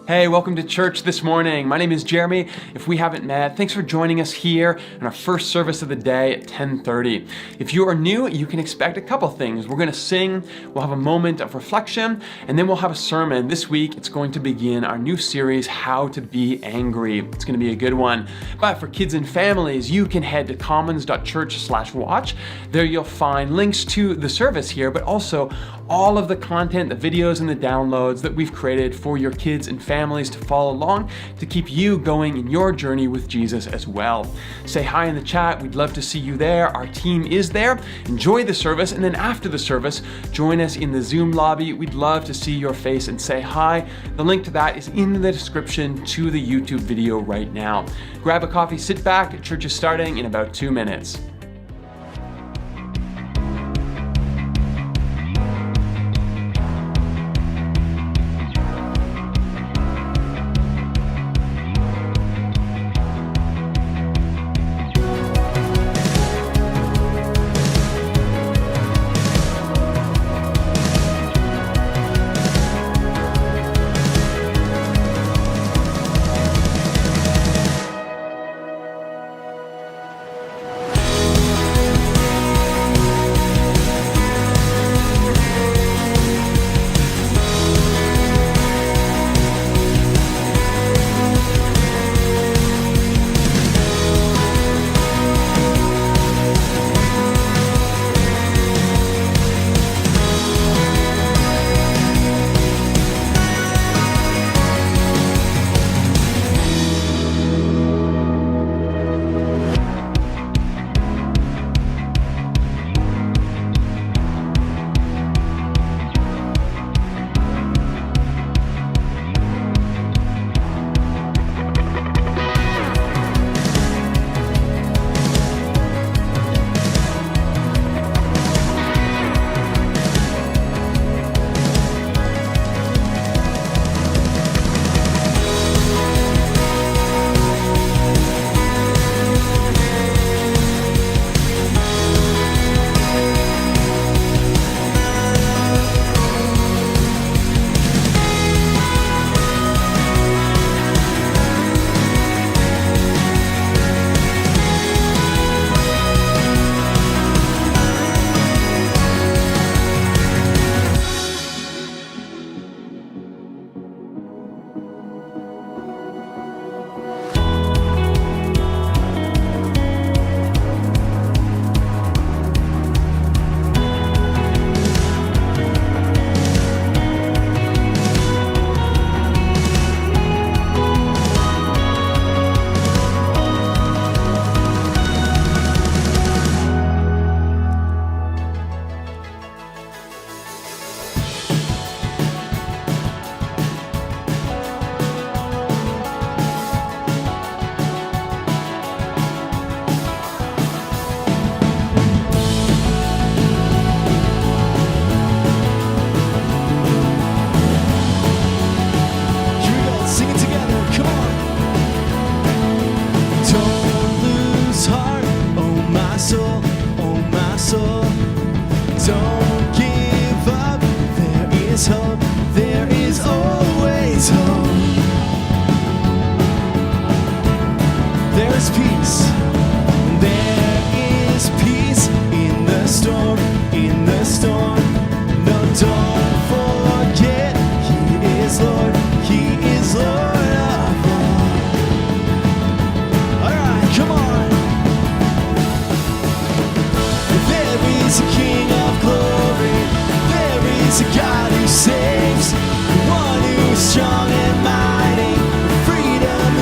Hey, welcome to church this morning. My name is Jeremy. If we haven't met, thanks for joining us here in our first service of the day at 10:30. If you are new, you can expect a couple things. We're going to sing, we'll have a moment of reflection, and then we'll have a sermon. This week, it's going to begin our new series, How to Be Angry. It's going to be a good one. But for kids and families, you can head to commons.church/watch. There you'll find links to the service here, but also all of the content, the videos and the downloads that we've created for your kids and families to follow along to keep you going in your journey with Jesus as well. Say hi in the chat. We'd love to see you there. Our team is there. Enjoy the service, and then after the service, join us in the Zoom lobby. We'd love to see your face and say hi. The link to that is in the description to the YouTube video right now. Grab a coffee, sit back. Church is starting in about 2 minutes.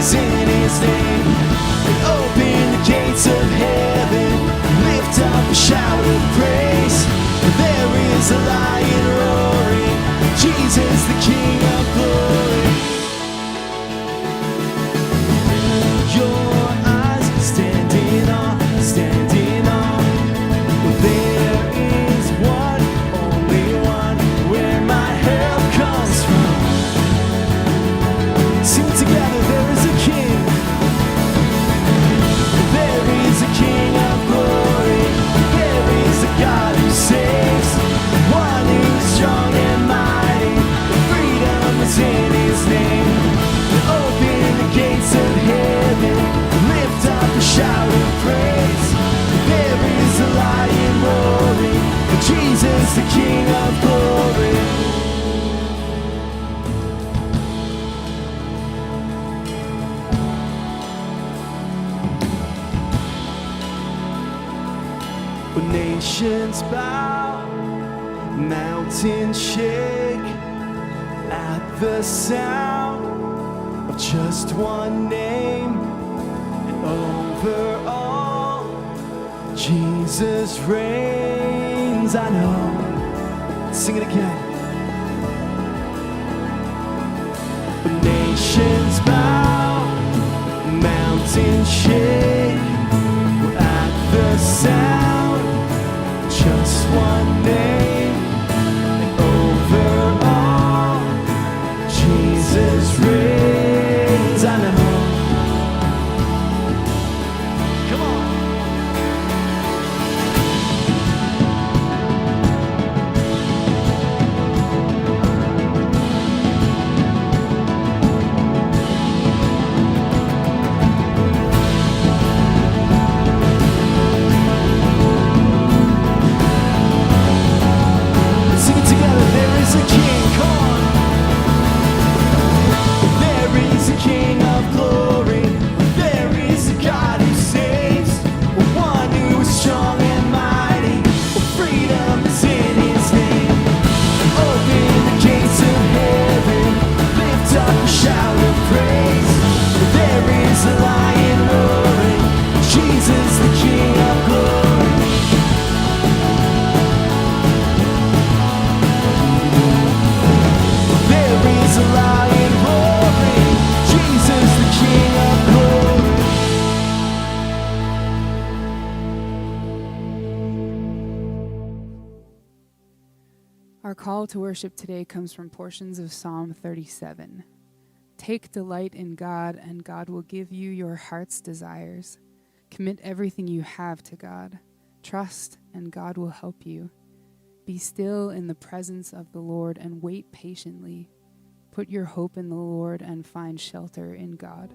In his name, open When nations bow, mountains shake at the sound of just one name, and over all, Jesus reigns. I know. Sing it again. When nations bow, mountains shake at the sound, just one name, and over all, Jesus reigns. I know. Come on. Sing it together. There is a king. Come on. There is a king of glory. There is a God who saves. One who is strong and mighty. Freedom is in his name. Open the gates of heaven. Lift up a shout of praise. There is a lion roaring. Jesus the King of glory. There is a lion roaring, Jesus the King of glory. Our call to worship today comes from portions of Psalm 37. Take delight in God, and God will give you your heart's desires. Commit everything you have to God. Trust, and God will help you. Be still in the presence of the Lord and wait patiently. Put your hope in the Lord and find shelter in God.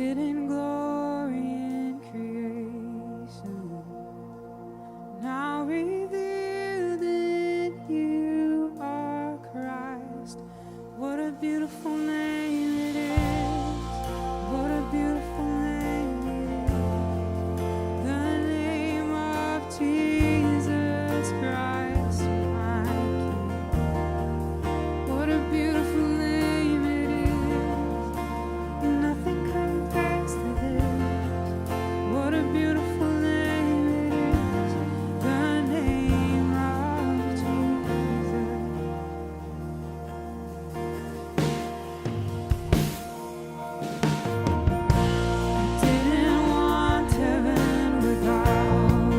hidden glory in creation, now revealed in you are Christ. What a beautiful name it is. What a beautiful name it is. The name of Jesus Christ, my King. What a beautiful name it is. Nothing compares to this. What a beautiful name it is. The name of Jesus. Didn't want heaven without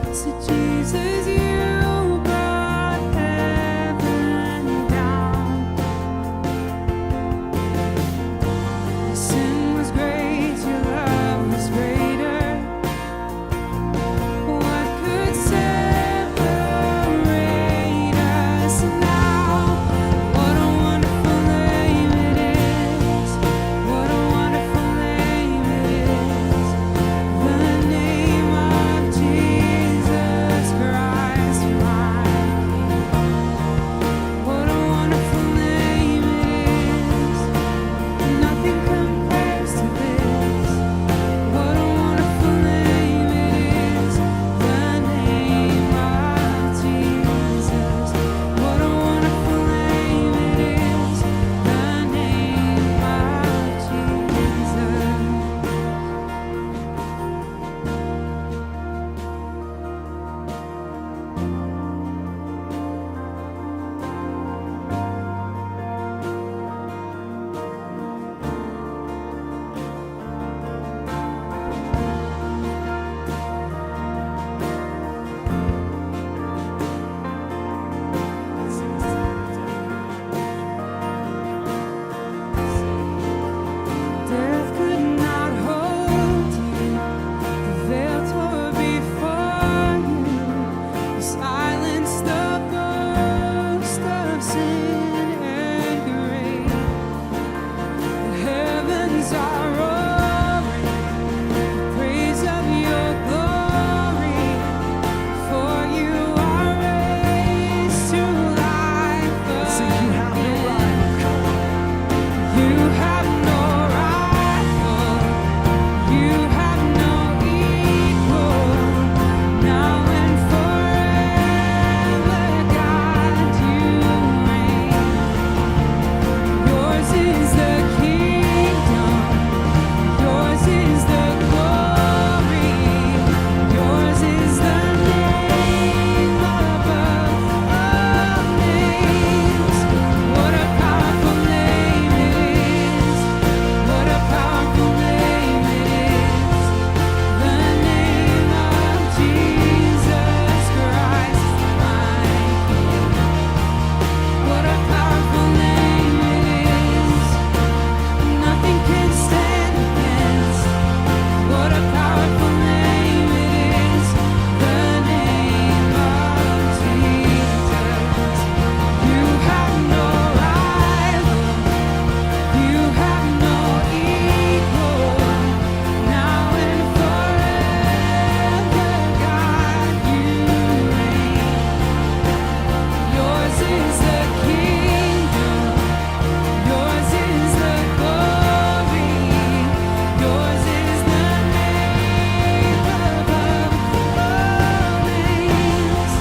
us. So Jesus, you brought heaven down. Your sin was great, your love was greater. What could separate us now? What a wonderful name it is. What a wonderful name it is. The name of Jesus Christ, my King. What a wonderful name it is. Nothing compares to this. What a wonderful name it is. The name of Jesus. What a wonderful name it is. The name of Jesus. Death could not hold you. The veil tore before you. You silenced the boast of sin and grave. The heavens are roaring, the praise of your glory. For you are raised to life again. You have no rival. You have no equal. Now and forever, God, you reign. Yours is the kingdom. Yours is the glory. Yours is the name above all names. What a powerful name it is. What a powerful name it is. The name of Jesus Christ, my King. What a powerful name it is. Nothing can stand against. What a powerful name it is. The name of Jesus. You have no rival. You have no equal. Now and forever, God, you reign. Yours is the kingdom. Yours is the glory. Yours is the name above all names.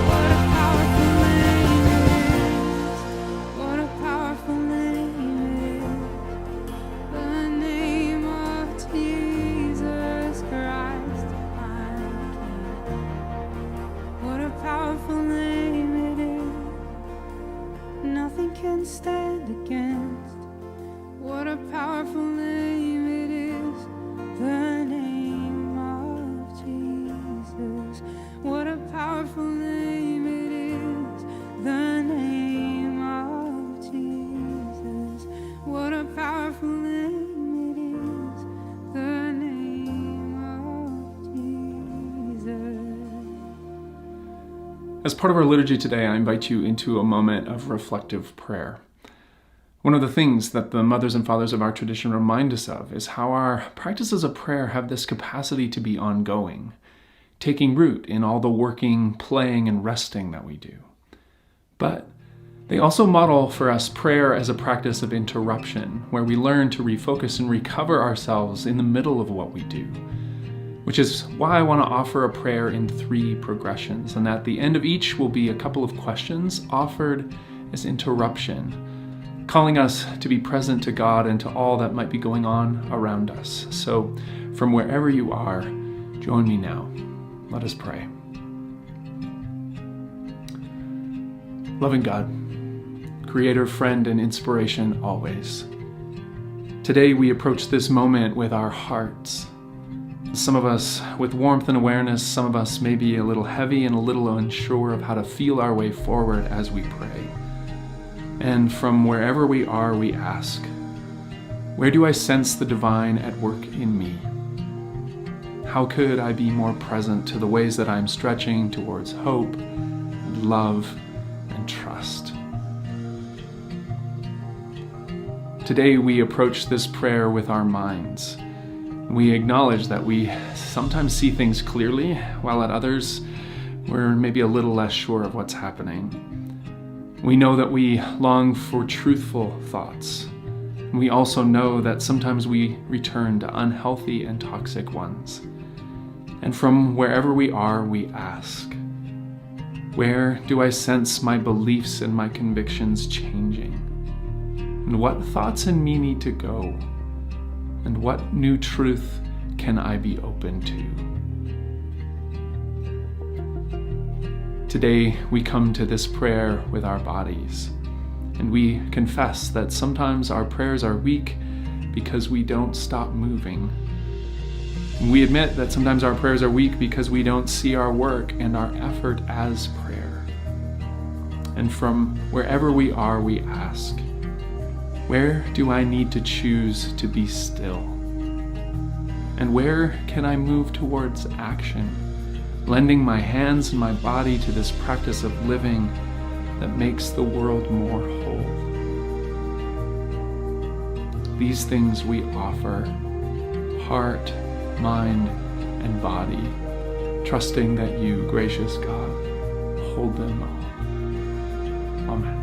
What a powerful name it is. What a powerful name it is. The name of Jesus Christ, my King. What a powerful name it is. Nothing can stand against. What a powerful name it is. The name of Jesus. What a powerful name it is. The name of Jesus. What a powerful name it is. The name of Jesus. As part of our liturgy today, I invite you into a moment of reflective prayer. One of the things that the mothers and fathers of our tradition remind us of is how our practices of prayer have this capacity to be ongoing, taking root in all the working, playing, and resting that we do. But they also model for us prayer as a practice of interruption, where we learn to refocus and recover ourselves in the middle of what we do. Which is why I want to offer a prayer in 3 progressions, and at the end of each will be a couple of questions offered as interruption, calling us to be present to God and to all that might be going on around us. So, from wherever you are, join me now. Let us pray. Loving God, Creator, friend, and inspiration always. Today we approach this moment with our hearts. Some of us with warmth and awareness, some of us may be a little heavy and a little unsure of how to feel our way forward as we pray. And from wherever we are, we ask, where do I sense the divine at work in me? How could I be more present to the ways that I'm stretching towards hope, and love, and trust? Today we approach this prayer with our minds. We acknowledge that we sometimes see things clearly, while at others we're maybe a little less sure of what's happening. We know that we long for truthful thoughts. We also know that sometimes we return to unhealthy and toxic ones. And from wherever we are, we ask, where do I sense my beliefs and my convictions changing? And what thoughts in me need to go? And what new truth can I be open to? Today, we come to this prayer with our bodies, and we confess that sometimes our prayers are weak because we don't stop moving. And we admit that sometimes our prayers are weak because we don't see our work and our effort as prayer. And from wherever we are, we ask, where do I need to choose to be still? And where can I move towards action, lending my hands and my body to this practice of living that makes the world more whole? These things we offer, heart, mind, and body, trusting that you, gracious God, hold them all. Amen.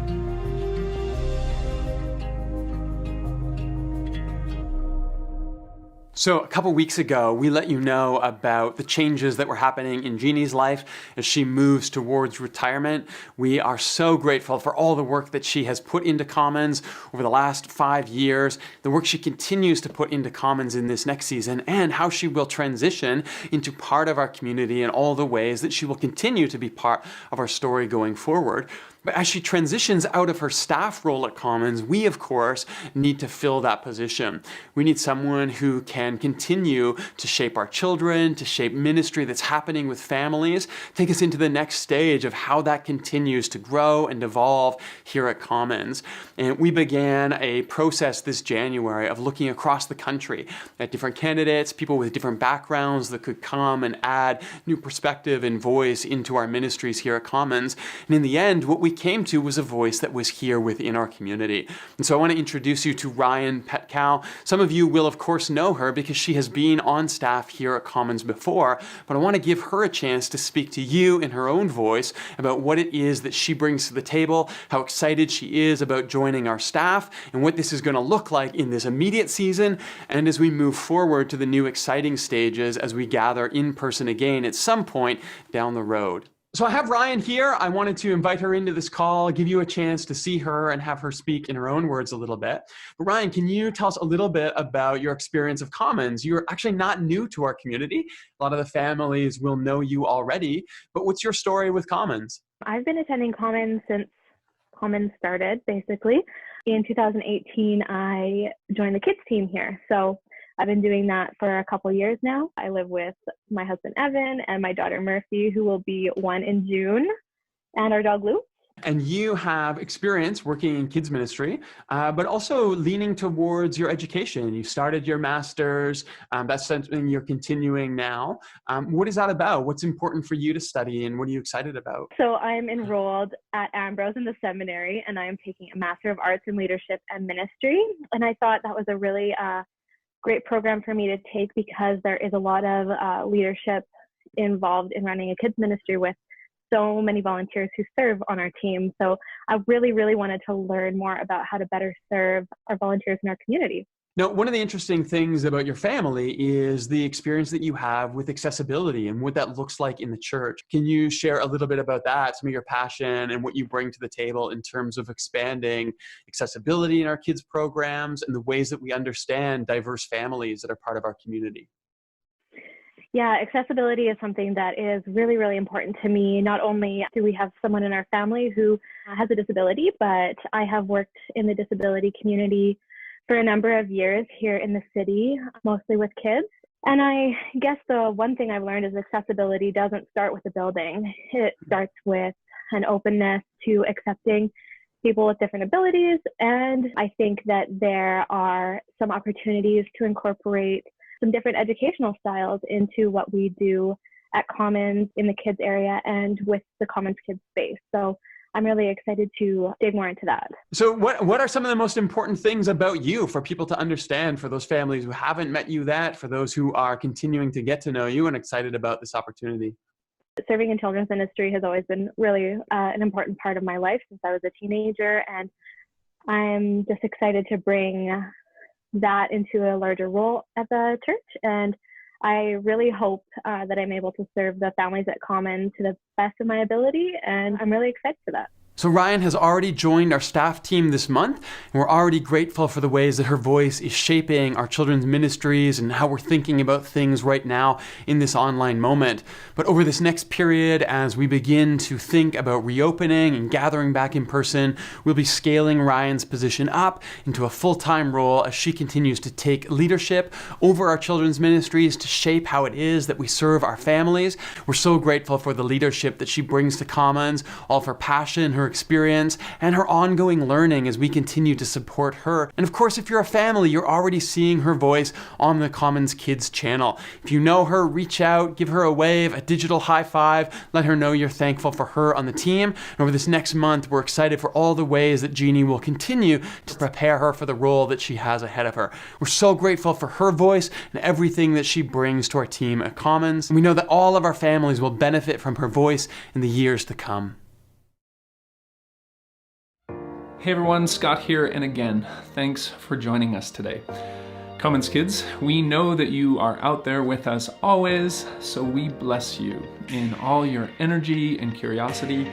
So a couple weeks ago, we let you know about the changes that were happening in Jeannie's life as she moves towards retirement. We are so grateful for all the work that she has put into Commons over the last 5 years, the work she continues to put into Commons in this next season, and how she will transition into part of our community in all the ways that she will continue to be part of our story going forward. But as she transitions out of her staff role at Commons, we, of course, need to fill that position. We need someone who can continue to shape our children, to shape ministry that's happening with families, take us into the next stage of how that continues to grow and evolve here at Commons. And we began a process this January of looking across the country at different candidates, people with different backgrounds that could come and add new perspective and voice into our ministries here at Commons. And in the end, what we came to was a voice that was here within our community. And so I want to introduce you to Ryan Petkow. Some of you will of course know her because she has been on staff here at Commons before, but I want to give her a chance to speak to you in her own voice about what it is that she brings to the table, how excited she is about joining our staff, and what this is going to look like in this immediate season, and as we move forward to the new exciting stages as we gather in person again at some point down the road. So I have Ryan here. I wanted to invite her into this call, give you a chance to see her and have her speak in her own words a little bit. But Ryan, can you tell us a little bit about your experience of Commons? You're actually not new to our community. A lot of the families will know you already, but what's your story with Commons? I've been attending Commons since Commons started, basically. In 2018, I joined the kids team here. So I've been doing that for a couple years now. I live with my husband, Evan, and my daughter, Murphy, who will be 1 in June, and our dog, Lou. And you have experience working in kids ministry, but also leaning towards your education. You started your master's. That's something you're continuing now. What is that about? What's important for you to study, and what are you excited about? So I'm enrolled at Ambrose in the seminary, and I am taking a Master of Arts in Leadership and Ministry. And I thought that was a really great program for me to take because there is a lot of leadership involved in running a kids ministry with so many volunteers who serve on our team. So I really, really wanted to learn more about how to better serve our volunteers in our community. Now, one of the interesting things about your family is the experience that you have with accessibility and what that looks like in the church. Can you share a little bit about that, some of your passion and what you bring to the table in terms of expanding accessibility in our kids' programs and the ways that we understand diverse families that are part of our community? Yeah, accessibility is something that is really, really important to me. Not only do we have someone in our family who has a disability, but I have worked in the disability community for a number of years here in the city, mostly with kids. And I guess the one thing I've learned is accessibility doesn't start with a building. It starts with an openness to accepting people with different abilities. And I think that there are some opportunities to incorporate some different educational styles into what we do at Commons in the kids area and with the Commons Kids space. So I'm really excited to dig more into that. So what are some of the most important things about you for people to understand, for those families who haven't met you yet, for those who are continuing to get to know you and excited about this opportunity? Serving in children's ministry has always been really an important part of my life since I was a teenager, and I'm just excited to bring that into a larger role at the church. And I really hope that I'm able to serve the families at Common to the best of my ability, and I'm really excited for that. So Ryan has already joined our staff team this month, and we're already grateful for the ways that her voice is shaping our children's ministries and how we're thinking about things right now in this online moment. But over this next period, as we begin to think about reopening and gathering back in person, we'll be scaling Ryan's position up into a full-time role as she continues to take leadership over our children's ministries to shape how it is that we serve our families. We're so grateful for the leadership that she brings to Commons, all of her passion, her experience, and her ongoing learning as we continue to support her. And of course, if you're a family, you're already seeing her voice on the Commons Kids channel. If you know her, reach out, give her a wave, a digital high five, let her know you're thankful for her on the team. And over this next month, we're excited for all the ways that Jeannie will continue to prepare her for the role that she has ahead of her. We're so grateful for her voice and everything that she brings to our team at Commons. And we know that all of our families will benefit from her voice in the years to come. Hey everyone, Scott here, and again, thanks for joining us today. Commons Kids, we know that you are out there with us always, so we bless you in all your energy and curiosity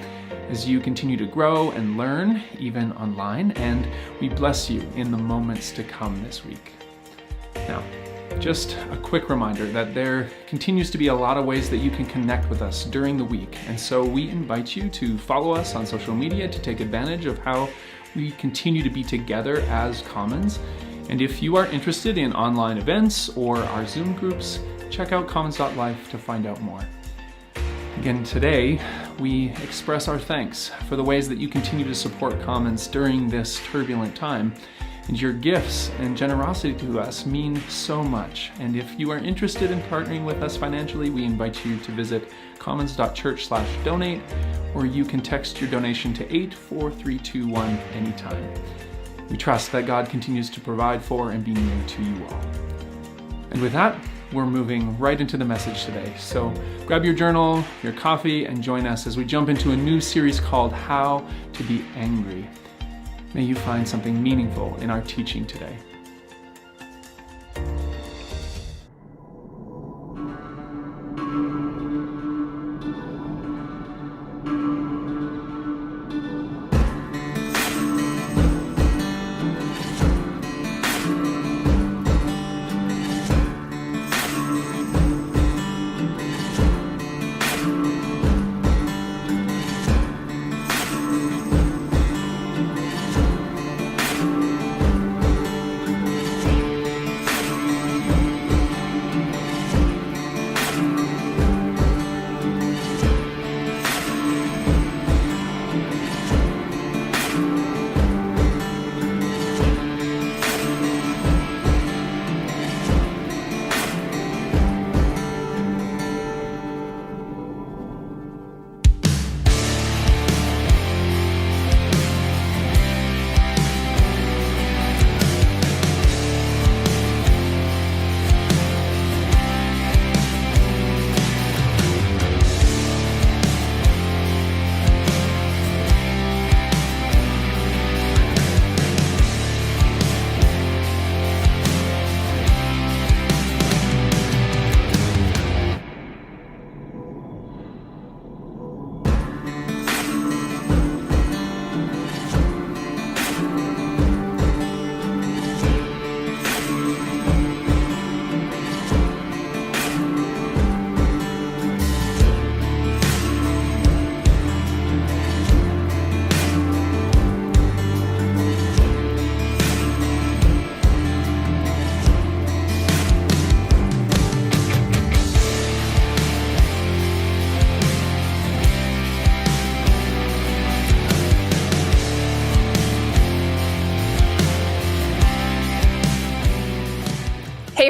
as you continue to grow and learn, even online, and we bless you in the moments to come this week. Now, just a quick reminder that there continues to be a lot of ways that you can connect with us during the week, and so we invite you to follow us on social media to take advantage of how we continue to be together as Commons. And if you are interested in online events or our Zoom groups, check out commons.life to find out more. Again, today, we express our thanks for the ways that you continue to support Commons during this turbulent time. And your gifts and generosity to us mean so much. And if you are interested in partnering with us financially, we invite you to visit commons.church/donate, or you can text your donation to 84321 anytime. We trust that God continues to provide for and be near to you all. And with that, we're moving right into the message today. So grab your journal, your coffee, and join us as we jump into a new series called How to Be Angry. May you find something meaningful in our teaching today.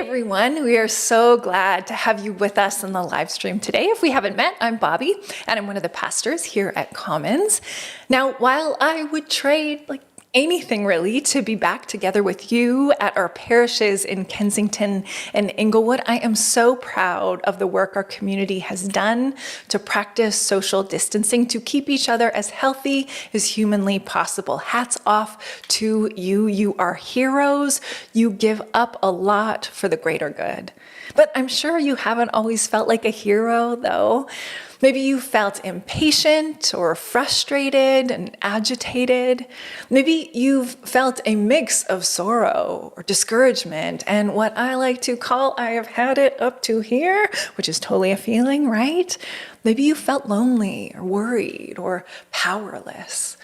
everyone, we are so glad to have you with us in the live stream today. If we haven't met, I'm Bobby, and I'm one of the pastors here at Commons. Now, while I would trade anything really to be back together with you at our parishes in Kensington and Inglewood, I am so proud of the work our community has done to practice social distancing to keep each other as healthy as humanly possible. Hats off to you. You are heroes. You give up a lot for the greater good. But I'm sure you haven't always felt like a hero, though. Maybe you felt impatient or frustrated and agitated. Maybe you've felt a mix of sorrow or discouragement and what I like to call, I have had it up to here, which is totally a feeling, right? Maybe you felt lonely or worried or powerless.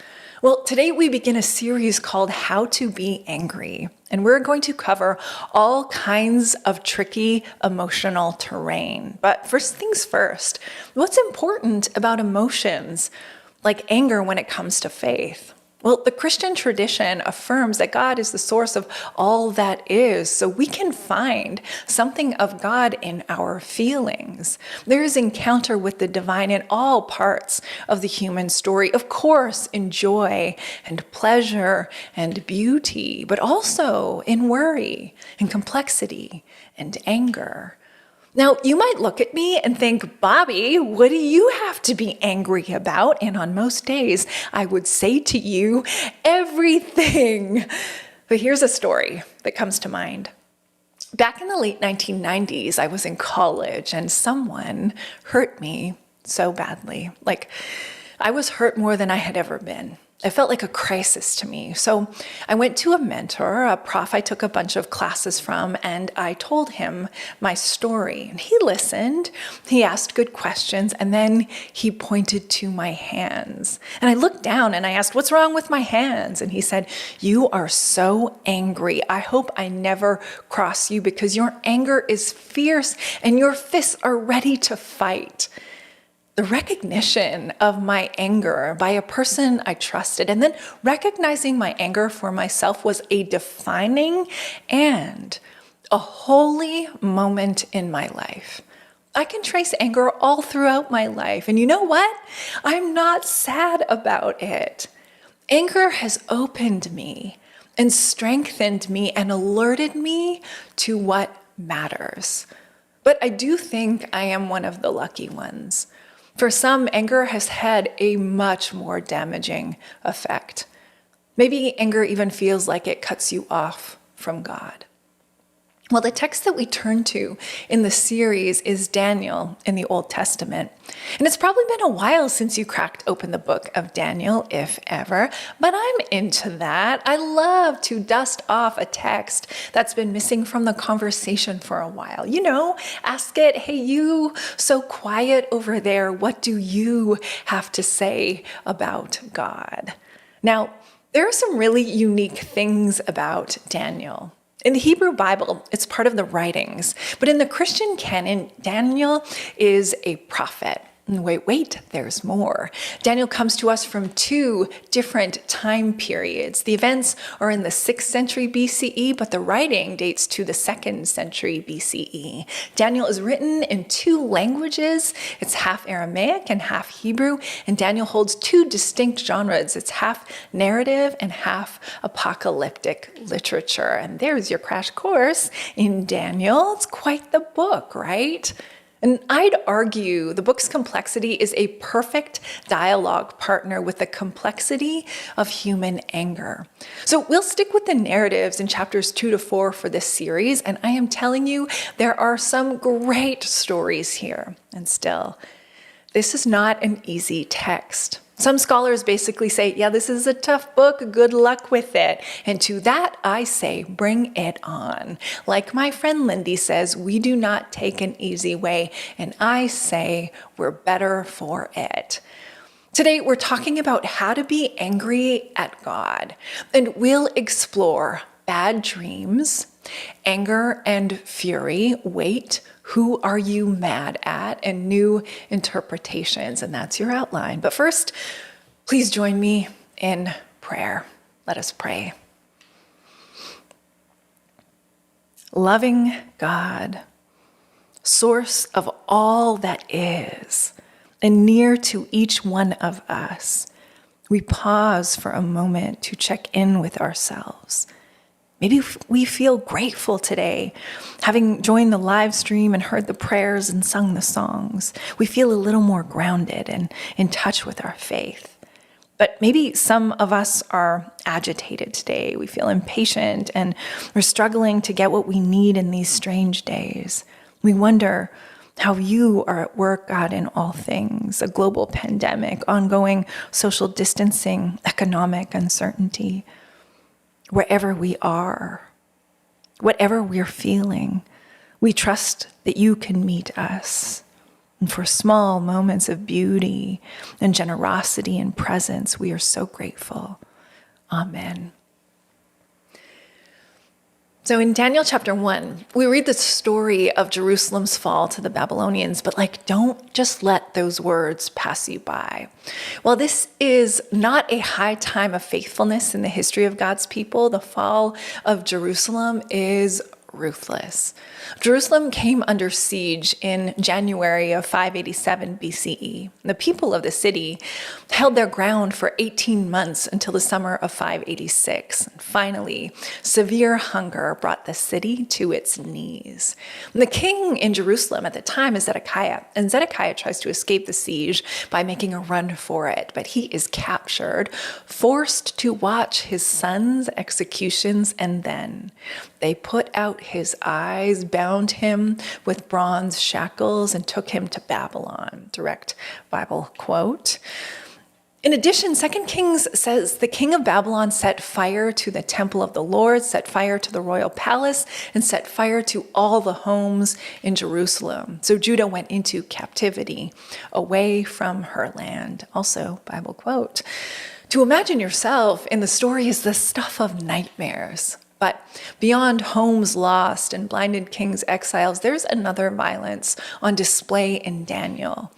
Well, today we begin a series called How to Be Angry, and we're going to cover all kinds of tricky emotional terrain. But first things first, what's important about emotions like anger when it comes to faith? Well, the Christian tradition affirms that God is the source of all that is, so we can find something of God in our feelings. There is encounter with the divine in all parts of the human story, of course, in joy and pleasure and beauty, but also in worry and complexity and anger. Now, you might look at me and think, Bobby, what do you have to be angry about? And on most days, I would say to you, everything. But here's a story that comes to mind. Back in the late 1990s, I was in college and someone hurt me so badly. I was hurt more than I had ever been. It felt like a crisis to me. So I went to a mentor, a prof I took a bunch of classes from, and I told him my story. And he listened, he asked good questions, and then he pointed to my hands. And I looked down and I asked, what's wrong with my hands? And he said, you are so angry. I hope I never cross you because your anger is fierce and your fists are ready to fight. The recognition of my anger by a person I trusted and then recognizing my anger for myself was a defining and a holy moment in my life. I can trace anger all throughout my life. And you know what? I'm not sad about it. Anger has opened me and strengthened me and alerted me to what matters. But I do think I am one of the lucky ones. For some, anger has had a much more damaging effect. Maybe anger even feels like it cuts you off from God. Well, the text that we turn to in the series is Daniel in the Old Testament. And it's probably been a while since you cracked open the book of Daniel, if ever, but I'm into that. I love to dust off a text that's been missing from the conversation for a while. Ask it, hey, you so quiet over there, what do you have to say about God? Now, there are some really unique things about Daniel. In the Hebrew Bible, it's part of the writings, but in the Christian canon, Daniel is a prophet. Wait, there's more. Daniel comes to us from two different time periods. The events are in the 6th century BCE, but the writing dates to the 2nd century BCE. Daniel is written in two languages. It's half Aramaic and half Hebrew, and Daniel holds two distinct genres. It's half narrative and half apocalyptic literature. And there's your crash course in Daniel. It's quite the book, right? And I'd argue the book's complexity is a perfect dialogue partner with the complexity of human anger. So we'll stick with the narratives in chapters 2 to 4 for this series, and I am telling you, there are some great stories here. And still, this is not an easy text. Some scholars basically say, yeah, this is a tough book, good luck with it. And to that I say, bring it on. Like my friend Lindy says, we do not take an easy way, and I say we're better for it. Today we're talking about how to be angry at God, and we'll explore bad dreams, anger and fury, wait, who are you mad at, and new interpretations. And that's your outline. But first, please join me in prayer. Let us pray. Loving God, source of all that is, and near to each one of us, we pause for a moment to check in with ourselves. Maybe we feel grateful today, having joined the live stream and heard the prayers and sung the songs. We feel a little more grounded and in touch with our faith. But maybe some of us are agitated today. We feel impatient and we're struggling to get what we need in these strange days. We wonder how you are at work, God, in all things, a global pandemic, ongoing social distancing, economic uncertainty. Wherever we are, whatever we're feeling, we trust that you can meet us. And for small moments of beauty and generosity and presence, we are so grateful. Amen. So in Daniel chapter 1, we read the story of Jerusalem's fall to the Babylonians, but don't just let those words pass you by. While this is not a high time of faithfulness in the history of God's people, the fall of Jerusalem is ruthless. Jerusalem came under siege in January of 587 BCE. The people of the city held their ground for 18 months until the summer of 586. And finally, severe hunger brought the city to its knees. And the king in Jerusalem at the time is Zedekiah, and Zedekiah tries to escape the siege by making a run for it, but he is captured, forced to watch his son's executions, and then they put out his eyes, bound him with bronze shackles, and took him to Babylon. Direct Bible quote. In addition, 2 Kings says the king of Babylon set fire to the temple of the Lord, set fire to the royal palace, and set fire to all the homes in Jerusalem. So Judah went into captivity away from her land. Also, Bible quote. To imagine yourself in the story is the stuff of nightmares. But beyond homes lost and blinded kings' exiles, there's another violence on display in Daniel.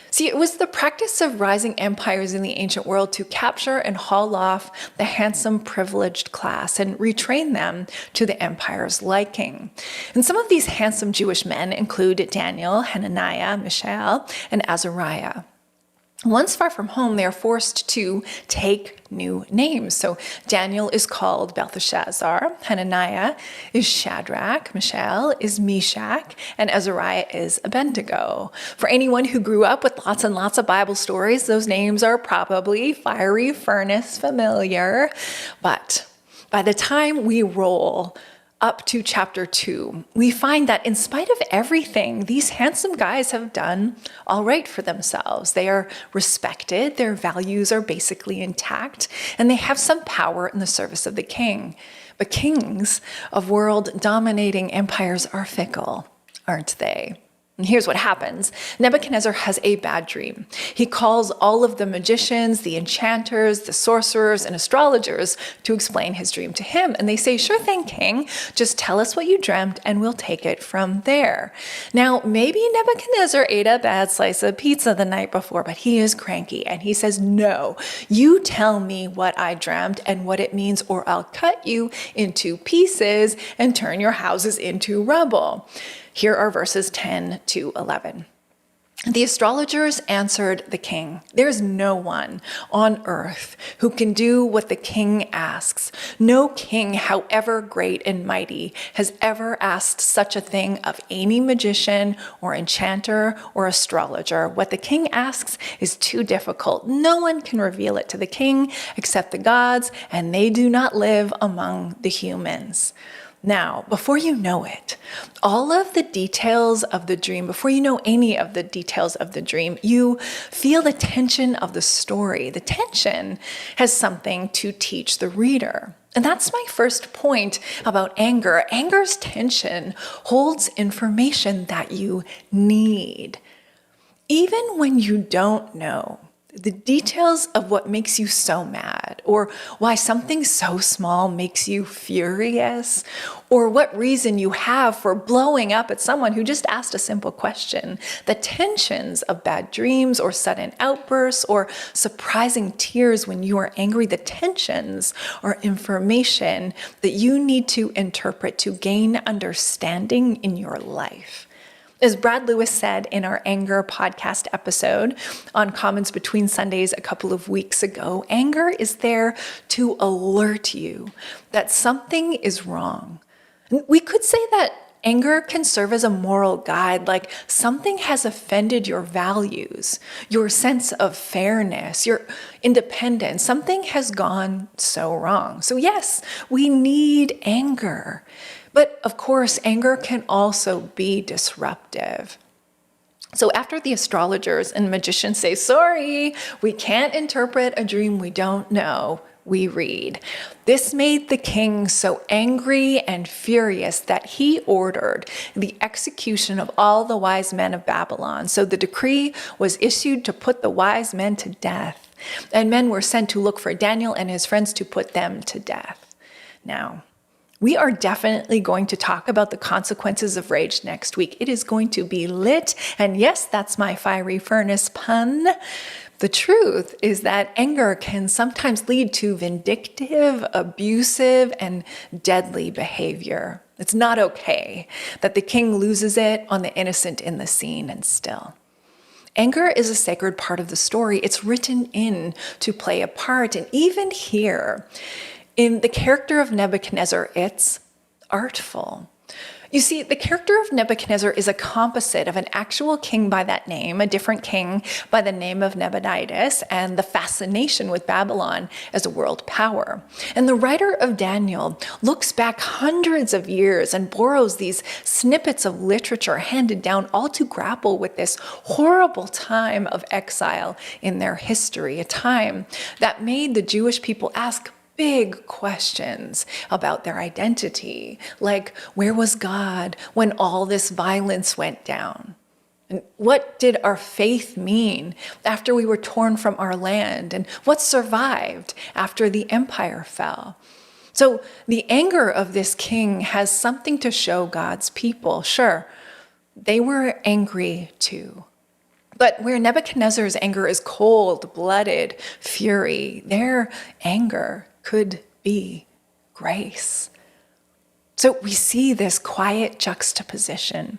See, it was the practice of rising empires in the ancient world to capture and haul off the handsome, privileged class and retrain them to the empire's liking. And some of these handsome Jewish men include Daniel, Hananiah, Mishael, and Azariah. Once far from home, they are forced to take new names. So Daniel is called Belteshazzar, Hananiah is Shadrach, Mishael is Meshach, and Azariah is Abednego. For anyone who grew up with lots and lots of Bible stories, those names are probably fiery furnace familiar. But by the time we roll up to chapter 2, we find that in spite of everything, these handsome guys have done all right for themselves. They are respected, their values are basically intact, and they have some power in the service of the king. But kings of world-dominating empires are fickle, aren't they? And here's what happens. Nebuchadnezzar has a bad dream. He calls all of the magicians, the enchanters, the sorcerers, and astrologers to explain his dream to him. And they say, sure thing, king. Just tell us what you dreamt and we'll take it from there. Now, maybe Nebuchadnezzar ate a bad slice of pizza the night before, but he is cranky. And he says, no, you tell me what I dreamt and what it means, or I'll cut you into pieces and turn your houses into rubble. Here are verses 10 to 11. The astrologers answered the king, "There's no one on earth who can do what the king asks. No king, however great and mighty, has ever asked such a thing of any magician or enchanter or astrologer. What the king asks is too difficult. No one can reveal it to the king except the gods, and they do not live among the humans." Now, before you know it, all of the details of the dream, before you know any of the details of the dream, you feel the tension of the story. The tension has something to teach the reader. And that's my first point about anger. Anger's tension holds information that you need. Even when you don't know, the details of what makes you so mad, or why something so small makes you furious, or what reason you have for blowing up at someone who just asked a simple question. The tensions of bad dreams or sudden outbursts or surprising tears when you are angry, the tensions are information that you need to interpret to gain understanding in your life. As Brad Lewis said in our anger podcast episode on Commons Between Sundays a couple of weeks ago, anger is there to alert you that something is wrong. We could say that anger can serve as a moral guide, like something has offended your values, your sense of fairness, your independence. Something has gone so wrong. So yes, we need anger. But of course, anger can also be disruptive. So after the astrologers and magicians say, sorry, we can't interpret a dream we don't know, we read, this made the king so angry and furious that he ordered the execution of all the wise men of Babylon. So the decree was issued to put the wise men to death, and men were sent to look for Daniel and his friends to put them to death. Now, we are definitely going to talk about the consequences of rage next week. It is going to be lit. And yes, that's my fiery furnace pun. The truth is that anger can sometimes lead to vindictive, abusive, and deadly behavior. It's not okay that the king loses it on the innocent in the scene and still. Anger is a sacred part of the story. It's written in to play a part. And even here, in the character of Nebuchadnezzar, it's artful. You see, the character of Nebuchadnezzar is a composite of an actual king by that name, a different king by the name of Nabonidus, and the fascination with Babylon as a world power. And the writer of Daniel looks back hundreds of years and borrows these snippets of literature handed down all to grapple with this horrible time of exile in their history, a time that made the Jewish people ask big questions about their identity, like where was God when all this violence went down? And what did our faith mean after we were torn from our land? And what survived after the empire fell? So the anger of this king has something to show God's people. Sure, they were angry too. But where Nebuchadnezzar's anger is cold-blooded fury, their anger could be grace. So we see this quiet juxtaposition.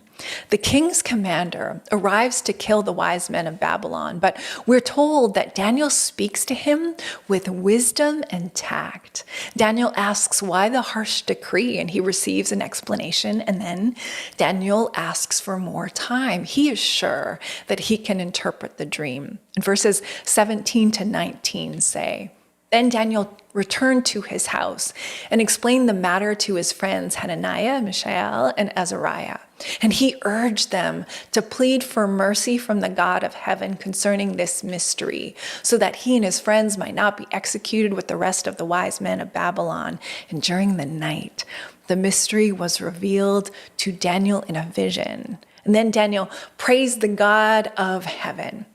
The king's commander arrives to kill the wise men of Babylon, but we're told that Daniel speaks to him with wisdom and tact. Daniel asks why the harsh decree, and he receives an explanation, and then Daniel asks for more time. He is sure that he can interpret the dream. And verses 17 to 19 say, then Daniel returned to his house and explained the matter to his friends Hananiah, Mishael, and Azariah. And he urged them to plead for mercy from the God of heaven concerning this mystery, so that he and his friends might not be executed with the rest of the wise men of Babylon. And during the night, the mystery was revealed to Daniel in a vision. And then Daniel praised the God of heaven.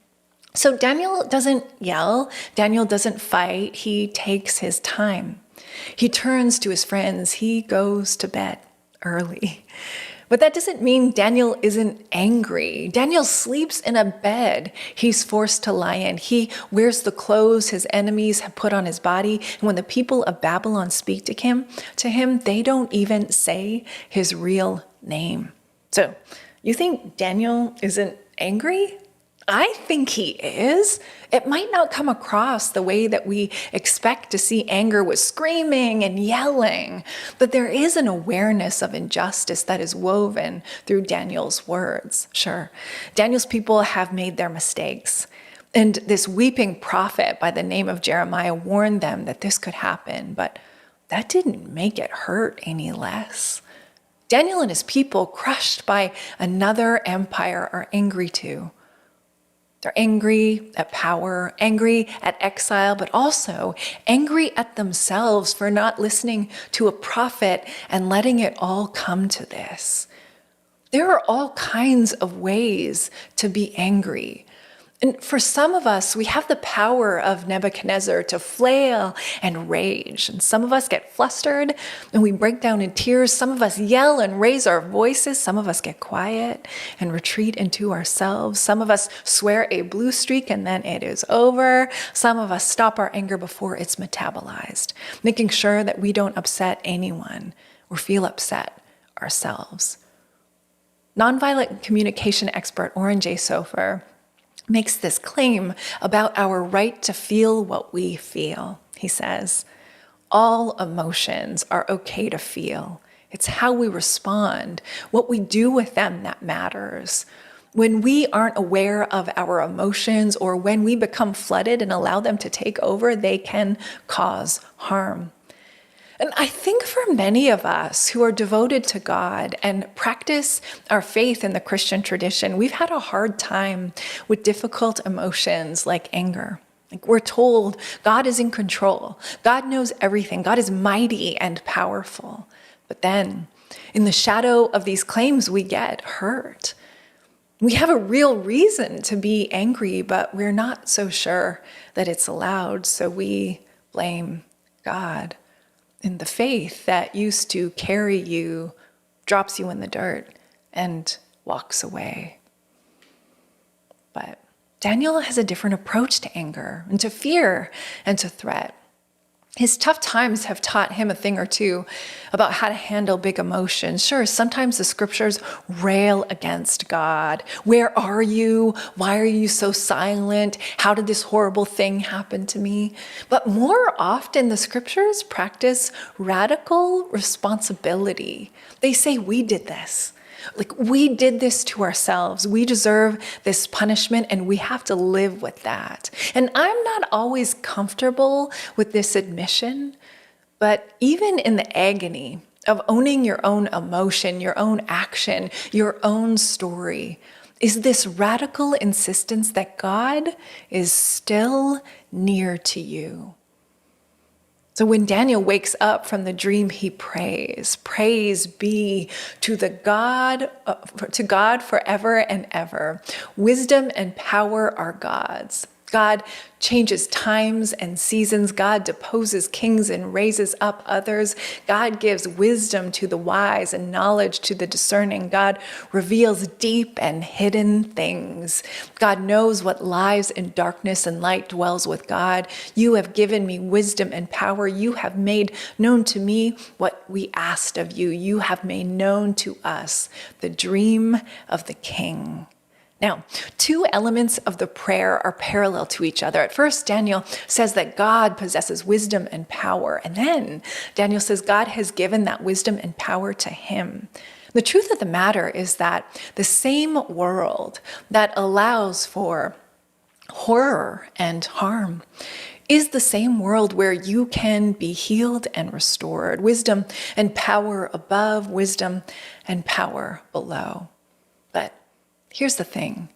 So Daniel doesn't yell, Daniel doesn't fight, he takes his time. He turns to his friends, he goes to bed early. But that doesn't mean Daniel isn't angry. Daniel sleeps in a bed he's forced to lie in. He wears the clothes his enemies have put on his body. And when the people of Babylon speak to him, they don't even say his real name. So you think Daniel isn't angry? I think he is. It might not come across the way that we expect to see anger with screaming and yelling, but there is an awareness of injustice that is woven through Daniel's words. Sure, Daniel's people have made their mistakes, and this weeping prophet by the name of Jeremiah warned them that this could happen, but that didn't make it hurt any less. Daniel and his people, crushed by another empire, are angry too. They're angry at power, angry at exile, but also angry at themselves for not listening to a prophet and letting it all come to this. There are all kinds of ways to be angry. And for some of us, we have the power of Nebuchadnezzar to flail and rage. And some of us get flustered and we break down in tears. Some of us yell and raise our voices. Some of us get quiet and retreat into ourselves. Some of us swear a blue streak and then it is over. Some of us stop our anger before it's metabolized, making sure that we don't upset anyone or feel upset ourselves. Nonviolent communication expert Oren J. Sofer makes this claim about our right to feel what we feel. He says, all emotions are okay to feel. It's how we respond, what we do with them that matters. When we aren't aware of our emotions or when we become flooded and allow them to take over, they can cause harm. And I think for many of us who are devoted to God and practice our faith in the Christian tradition, we've had a hard time with difficult emotions like anger. Like we're told God is in control. God knows everything. God is mighty and powerful. But then in the shadow of these claims, we get hurt. We have a real reason to be angry, but we're not so sure that it's allowed. So we blame God. And the faith that used to carry you drops you in the dirt and walks away. But Daniel has a different approach to anger and to fear and to threat. His tough times have taught him a thing or two about how to handle big emotions. Sure, sometimes the scriptures rail against God. Where are you? Why are you so silent? How did this horrible thing happen to me? But more often, the scriptures practice radical responsibility. They say, we did this. Like, we did this to ourselves. We deserve this punishment and we have to live with that. And I'm not always comfortable with this admission, but even in the agony of owning your own emotion, your own action, your own story, is this radical insistence that God is still near to you. So when Daniel wakes up from the dream, he prays, praise be to God forever and ever. Wisdom and power are God's. God changes times and seasons. God deposes kings and raises up others. God gives wisdom to the wise and knowledge to the discerning. God reveals deep and hidden things. God knows what lies in darkness, and light dwells with God. You have given me wisdom and power. You have made known to me what we asked of you. You have made known to us the dream of the king. Now, two elements of the prayer are parallel to each other. At first, Daniel says that God possesses wisdom and power. And then Daniel says God has given that wisdom and power to him. The truth of the matter is that the same world that allows for horror and harm is the same world where you can be healed and restored. Wisdom and power above, wisdom and power below. But here's the thing.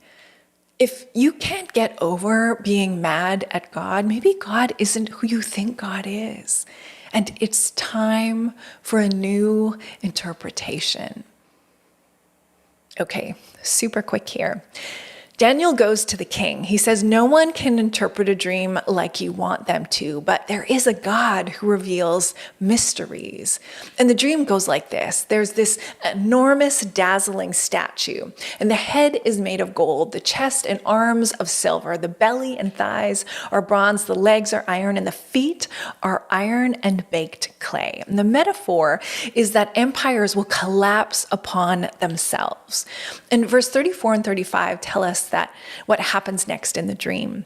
If you can't get over being mad at God, maybe God isn't who you think God is. And it's time for a new interpretation. Okay, super quick here. Daniel goes to the king. He says, no one can interpret a dream like you want them to, but there is a God who reveals mysteries. And the dream goes like this. There's this enormous, dazzling statue, and the head is made of gold, the chest and arms of silver, the belly and thighs are bronze, the legs are iron, and the feet are iron and baked clay. And the metaphor is that empires will collapse upon themselves. And verse 34 and 35 tell us that what happens next in the dream.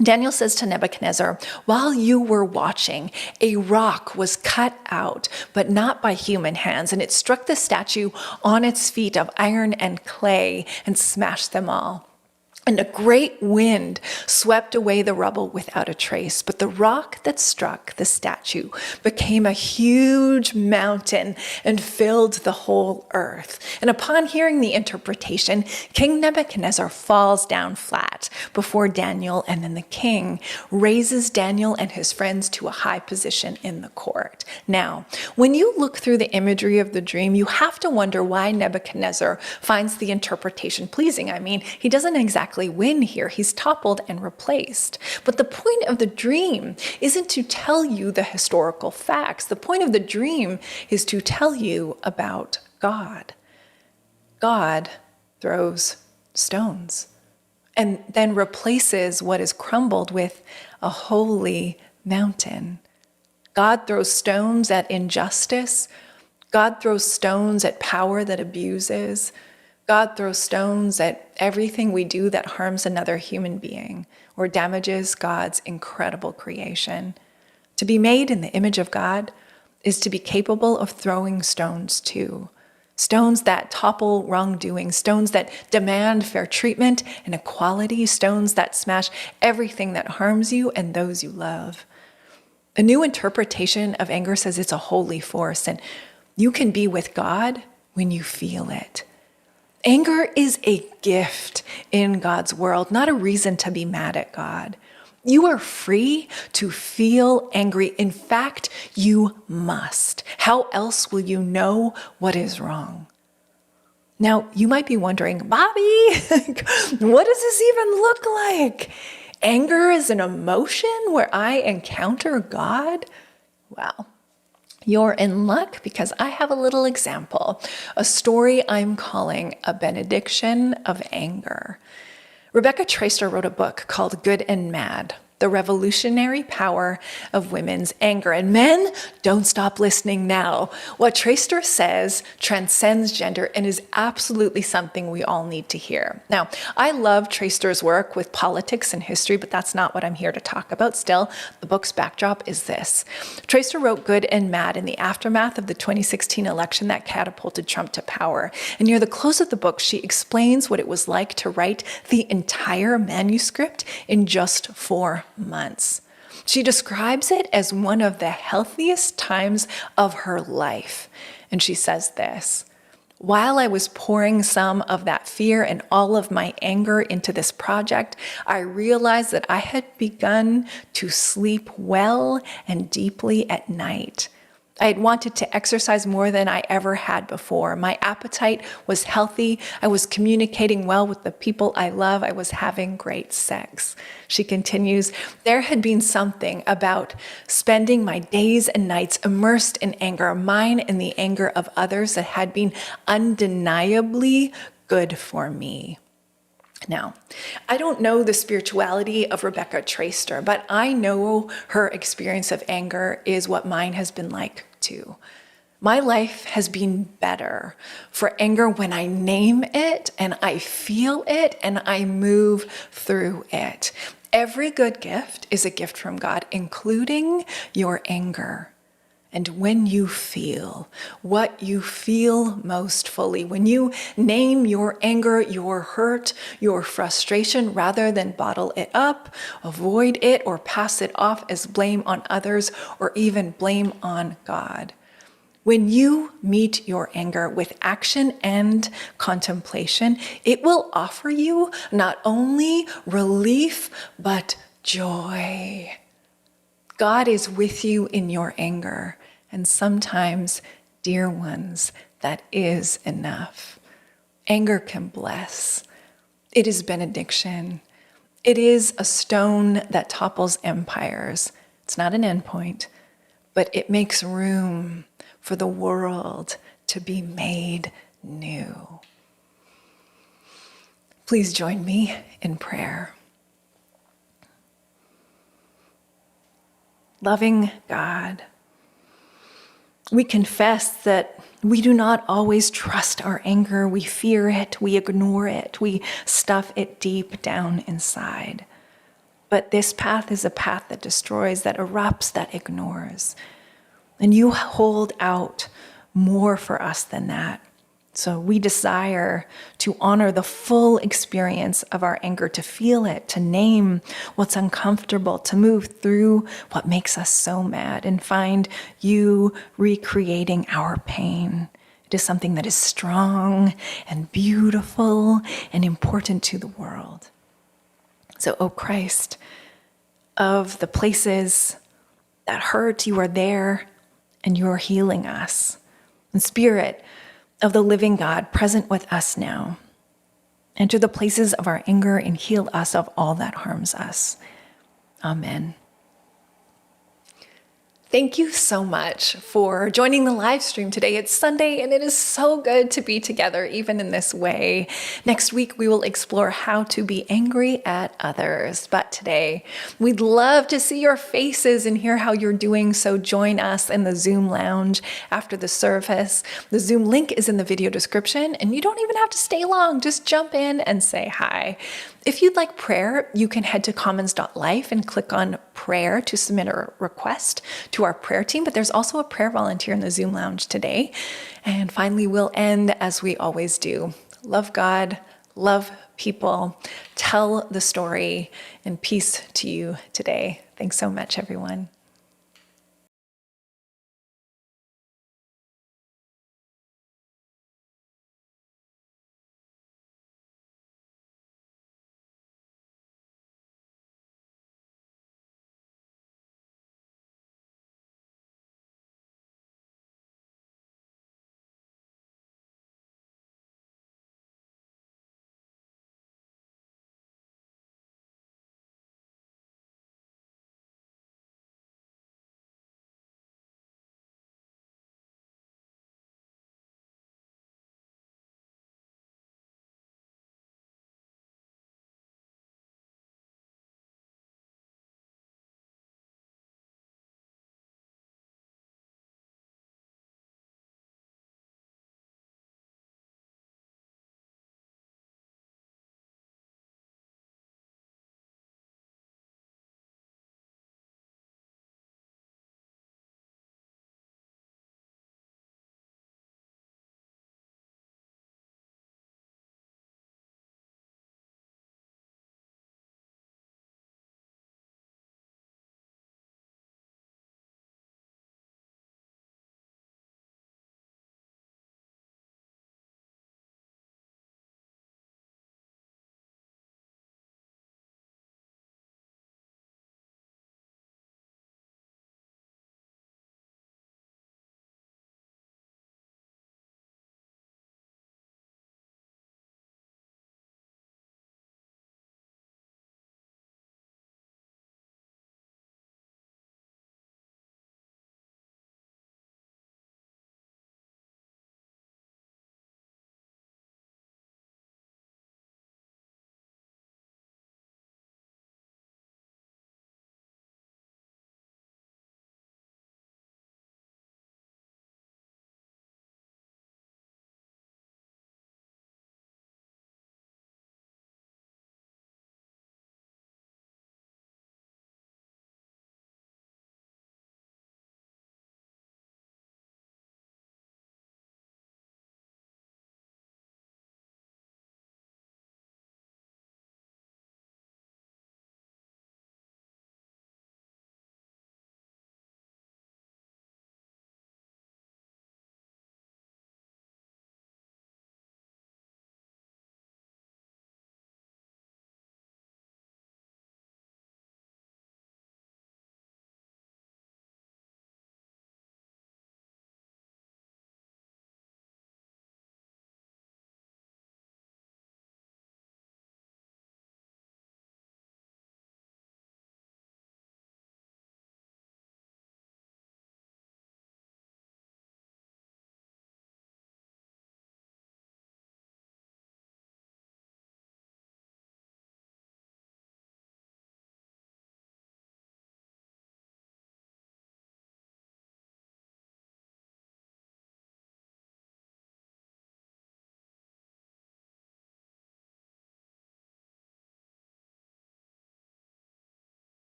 Daniel says to Nebuchadnezzar, while you were watching, a rock was cut out, but not by human hands, and it struck the statue on its feet of iron and clay and smashed them all. And a great wind swept away the rubble without a trace. But the rock that struck the statue became a huge mountain and filled the whole earth. And upon hearing the interpretation, King Nebuchadnezzar falls down flat before Daniel, and then the king raises Daniel and his friends to a high position in the court. Now, when you look through the imagery of the dream, you have to wonder why Nebuchadnezzar finds the interpretation pleasing. I mean, he doesn't exactly exactly win here. He's toppled and replaced. But the point of the dream isn't to tell you the historical facts. The point of the dream is to tell you about God. God throws stones and then replaces what is crumbled with a holy mountain. God throws stones at injustice. God throws stones at power that abuses. God throws stones at everything we do that harms another human being or damages God's incredible creation. To be made in the image of God is to be capable of throwing stones too. Stones that topple wrongdoing, stones that demand fair treatment and equality, stones that smash everything that harms you and those you love. A new interpretation of anger says it's a holy force, and you can be with God when you feel it. Anger is a gift in God's world, not a reason to be mad at God. You are free to feel angry. In fact, you must. How else will you know what is wrong? Now, you might be wondering, Bobby, what does this even look like? Anger is an emotion where I encounter God? Well, you're in luck because I have a little example, a story I'm calling A Benediction of Anger. Rebecca Traister wrote a book called Good and Mad: The Revolutionary Power of Women's Anger. And men, don't stop listening now. What Traister says transcends gender and is absolutely something we all need to hear. Now, I love Traister's work with politics and history, but that's not what I'm here to talk about. Still, the book's backdrop is this. Traister wrote Good and Mad in the aftermath of the 2016 election that catapulted Trump to power. And near the close of the book, she explains what it was like to write the entire manuscript in just 4 months. She describes it as one of the healthiest times of her life. And she says this: while I was pouring some of that fear and all of my anger into this project, I realized that I had begun to sleep well and deeply at night. I had wanted to exercise more than I ever had before. My appetite was healthy. I was communicating well with the people I love. I was having great sex. She continues, there had been something about spending my days and nights immersed in anger, mine and the anger of others, that had been undeniably good for me. Now, I don't know the spirituality of Rebecca Traister, but I know her experience of anger is what mine has been like too. My life has been better for anger when I name it and I feel it and I move through it. Every good gift is a gift from God, including your anger. And when you feel what you feel most fully, when you name your anger, your hurt, your frustration, rather than bottle it up, avoid it, or pass it off as blame on others, or even blame on God. When you meet your anger with action and contemplation, it will offer you not only relief, but joy. God is with you in your anger, and sometimes, dear ones, that is enough. Anger can bless. It is benediction. It is a stone that topples empires. It's not an endpoint, but it makes room for the world to be made new. Please join me in prayer. Loving God, we confess that we do not always trust our anger. We fear it, we ignore it, we stuff it deep down inside. But this path is a path that destroys, that erupts, that ignores. And you hold out more for us than that. So we desire to honor the full experience of our anger, to feel it, to name what's uncomfortable, to move through what makes us so mad and find you recreating our pain. It is something that is strong and beautiful and important to the world. So, O Christ, of the places that hurt, you are there and you are healing us. And Spirit of the living God, present with us now. Enter the places of our anger and heal us of all that harms us. Amen. Thank you so much for joining the live stream today. It's Sunday and it is so good to be together, even in this way. Next week, we will explore how to be angry at others. But today, we'd love to see your faces and hear how you're doing. So join us in the Zoom lounge after the service. The Zoom link is in the video description and you don't even have to stay long. Just jump in and say hi. If you'd like prayer, you can head to commons.life and click on prayer to submit a request to our prayer team, but there's also a prayer volunteer in the Zoom lounge today. And finally, we'll end as we always do. Love God, love people, tell the story, and peace to you today. Thanks so much, everyone.